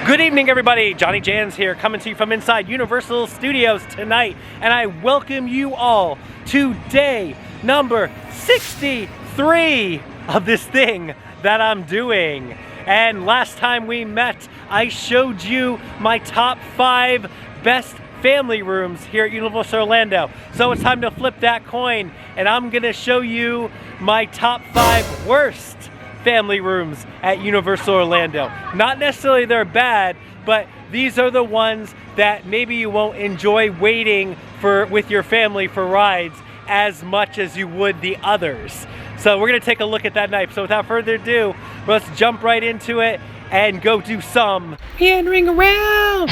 Good evening, everybody. JohnnyJans here, coming to you from inside Universal Studios tonight, and I welcome you all to day number 63 of this thing that I'm doing. And last time we met, I showed you my top 5 best family rooms here at Universal Orlando. So it's time to flip that coin, and I'm gonna show you my top 5 worst family rooms at Universal Orlando. Not necessarily they're bad, but these are the ones that maybe you won't enjoy waiting for with your family for rides as much as you would the others. So we're gonna take a look at that night. So without further ado, let's jump right into it and go do some meandering around.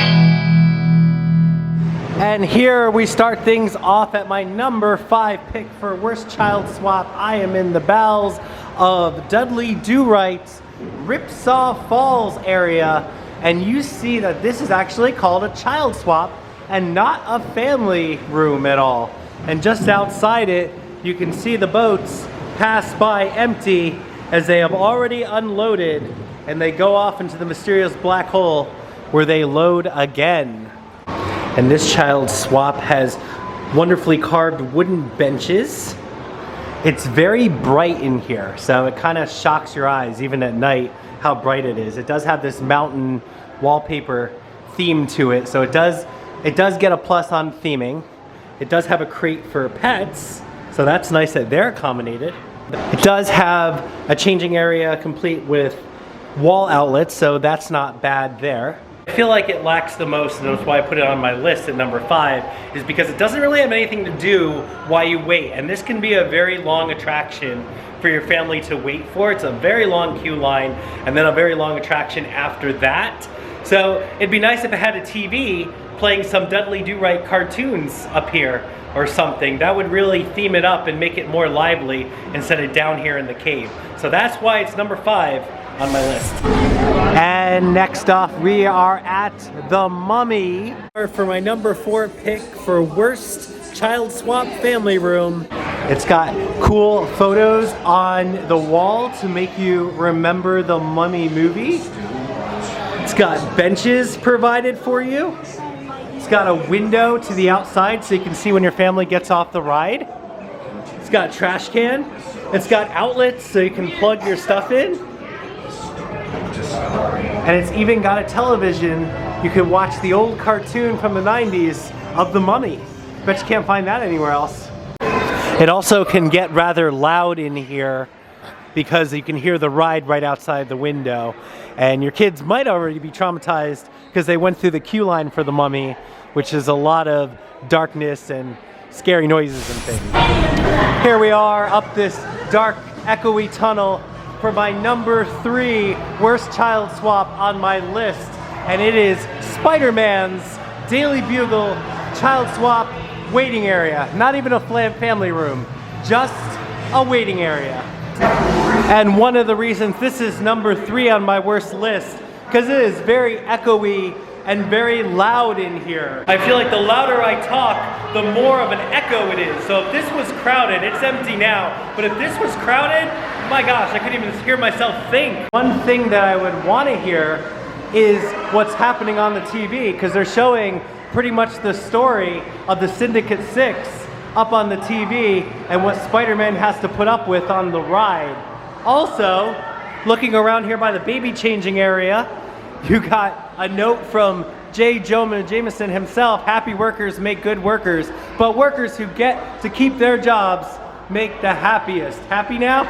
And here we start things off at my number 5 pick for worst child swap. I am in the bowels of Dudley Do-Right's Ripsaw Falls area, and you see that this is actually called a child swap and not a family room at all. And just outside it, you can see the boats pass by empty as they have already unloaded, and they go off into the mysterious black hole where they load again. And this child swap has wonderfully carved wooden benches. It's very bright in here, so it kind of shocks your eyes even at night how bright it is. It does have this mountain wallpaper theme to it, so it does get a plus on theming. It does have a crate for pets, so that's nice that they're accommodated. It does have a changing area complete with wall outlets, so that's not bad there. I feel like it lacks the most, and that's why I put it on my list at number 5, is because it doesn't really have anything to do while you wait. And this can be a very long attraction for your family to wait for. It's a very long queue line, and then a very long attraction after that. So it'd be nice if it had a TV playing some Dudley Do-Right cartoons up here or something. That would really theme it up and make it more lively instead of down here in the cave. So that's why it's number 5 on my list. And next off, we are at the Mummy for my number 4 pick for worst child swap family room. It's got cool photos on the wall to make you remember the Mummy movie. It's got benches provided for you. It's got a window to the outside so you can see when your family gets off the ride. It's got a trash can. It's got outlets so you can plug your stuff in. And it's even got a television. You can watch the old cartoon from the 90s of the Mummy. Bet you can't find that anywhere else. It also can get rather loud in here because you can hear the ride right outside the window. And your kids might already be traumatized because they went through the queue line for the Mummy, which is a lot of darkness and scary noises and things. Here we are up this dark, echoey tunnel for my number 3 worst child swap on my list, and it is Spider-Man's Daily Bugle child swap waiting area. Not even a family room, just a waiting area. And one of the reasons this is number 3 on my worst list, because it is very echoey and very loud in here. I feel like the louder I talk, the more of an echo it is. So if this was crowded, it's empty now, but if this was crowded, my gosh, I couldn't even hear myself think. One thing that I would want to hear is what's happening on the TV, because they're showing pretty much the story of the Syndicate 6 up on the TV and what Spider-Man has to put up with on the ride. Also, looking around here by the baby changing area, you got a note from J. Jonah Jameson himself: happy workers make good workers, but workers who get to keep their jobs make the happiest. Happy now?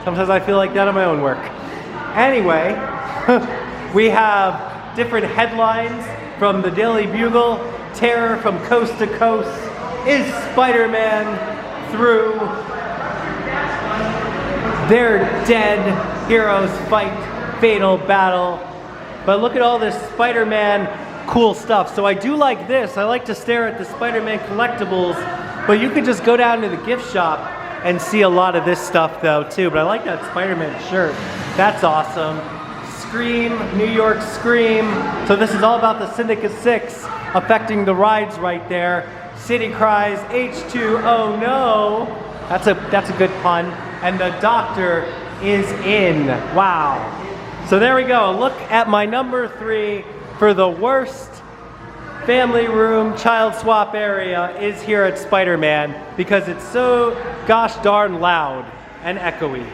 Sometimes I feel like that on my own work. Anyway, we have different headlines from the Daily Bugle. Terror from coast to coast. Is Spider-Man through? They're dead. Heroes fight fatal battle. But look at all this Spider-Man cool stuff. So I do like this. I like to stare at the Spider-Man collectibles, but you could just go down to the gift shop and see a lot of this stuff though too. But I like that Spider-Man shirt. That's awesome. Scream, New York Scream. So this is all about the Syndicate 6 affecting the rides right there. City cries H2O no. That's a good pun. And the Doctor is in. Wow. So there we go. Look at my number 3 for the worst family room child swap area is here at Spider-Man because it's so gosh darn loud and echoey.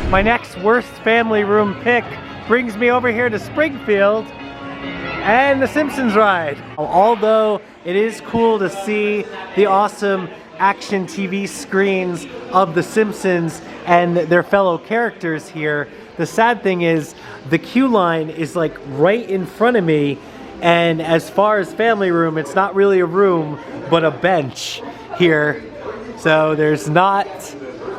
My next worst family room pick brings me over here to Springfield and the Simpsons ride. Although it is cool to see the awesome action TV screens of the Simpsons and their fellow characters here, the sad thing is the queue line is like right in front of me, and as far as family room, it's not really a room but a bench here, so there's not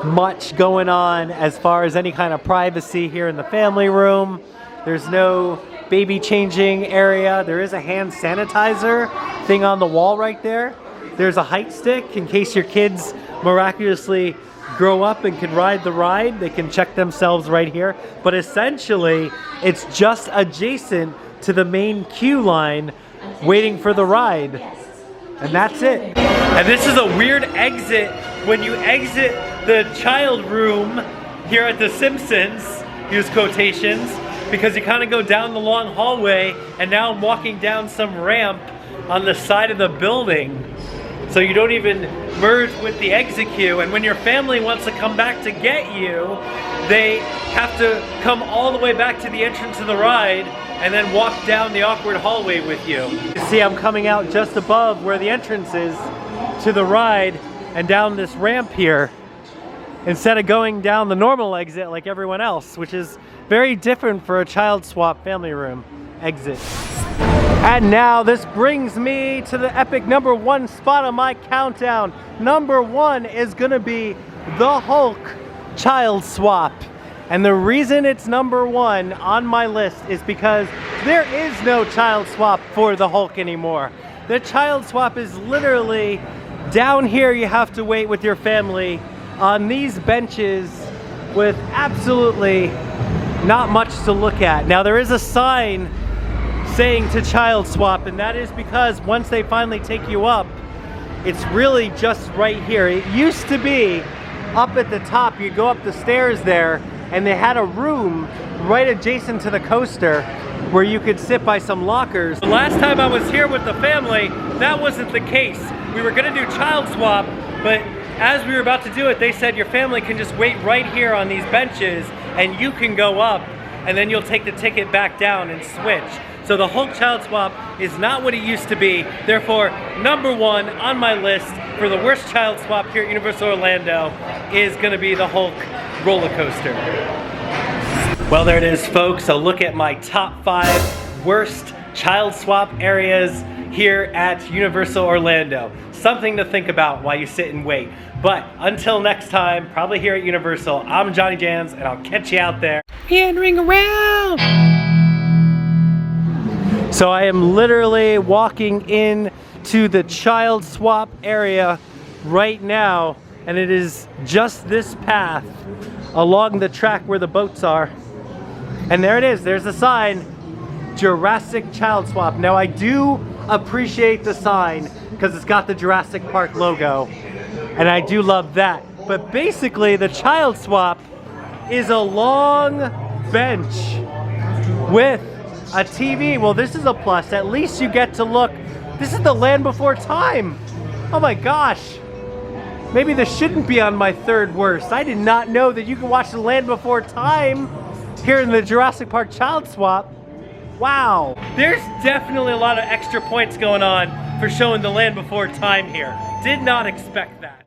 much going on as far as any kind of privacy here in the family room. There's no baby changing area. There is a hand sanitizer thing on the wall right there. There's a height stick in case your kids miraculously grow up and can ride the ride. They can check themselves right here. But essentially, it's just adjacent to the main queue line waiting for the ride. And that's it. And this is a weird exit when you exit the child room here at the Simpsons, use quotations, because you kind of go down the long hallway, and now I'm walking down some ramp on the side of the building. So you don't even merge with the exit queue, and when your family wants to come back to get you, they have to come all the way back to the entrance of the ride and then walk down the awkward hallway with you. You see I'm coming out just above where the entrance is to the ride and down this ramp here instead of going down the normal exit like everyone else, which is very different for a child swap family room exit. And now this brings me to the epic number 1 spot on my countdown. Number 1 is gonna be the Hulk child swap. And the reason it's number 1 on my list is because there is no child swap for the Hulk anymore. The child swap is literally down here. You have to wait with your family on these benches with absolutely not much to look at. Now there is a sign saying to child swap, and that is because once they finally take you up, it's really just right here. It used to be up at the top. You go up the stairs there, and they had a room right adjacent to the coaster where you could sit by some lockers. The last time I was here with the family, that wasn't the case. We were gonna do child swap, but as we were about to do it, they said your family can just wait right here on these benches and you can go up, and then you'll take the ticket back down and switch. So the Hulk child swap is not what it used to be. Therefore, number 1 on my list for the worst child swap here at Universal Orlando is gonna be the Hulk roller coaster. Well, there it is, folks. A look at my top 5 worst child swap areas here at Universal Orlando. Something to think about while you sit and wait. But until next time, probably here at Universal, I'm JohnnyJans, and I'll catch you out there. Meandering around! So I am literally walking in to the child swap area right now, and it is just this path along the track where the boats are. And there it is, there's a sign, Jurassic Child Swap. Now I do appreciate the sign because it's got the Jurassic Park logo, and I do love that. But basically the child swap is a long bench with a TV. Well, this is a plus. At least you get to look. This is the Land Before Time. Oh my gosh. Maybe this shouldn't be on my 3rd worst. I did not know that you can watch the Land Before Time here in the Jurassic Park child swap. Wow. There's definitely a lot of extra points going on for showing the Land Before Time here. Did not expect that.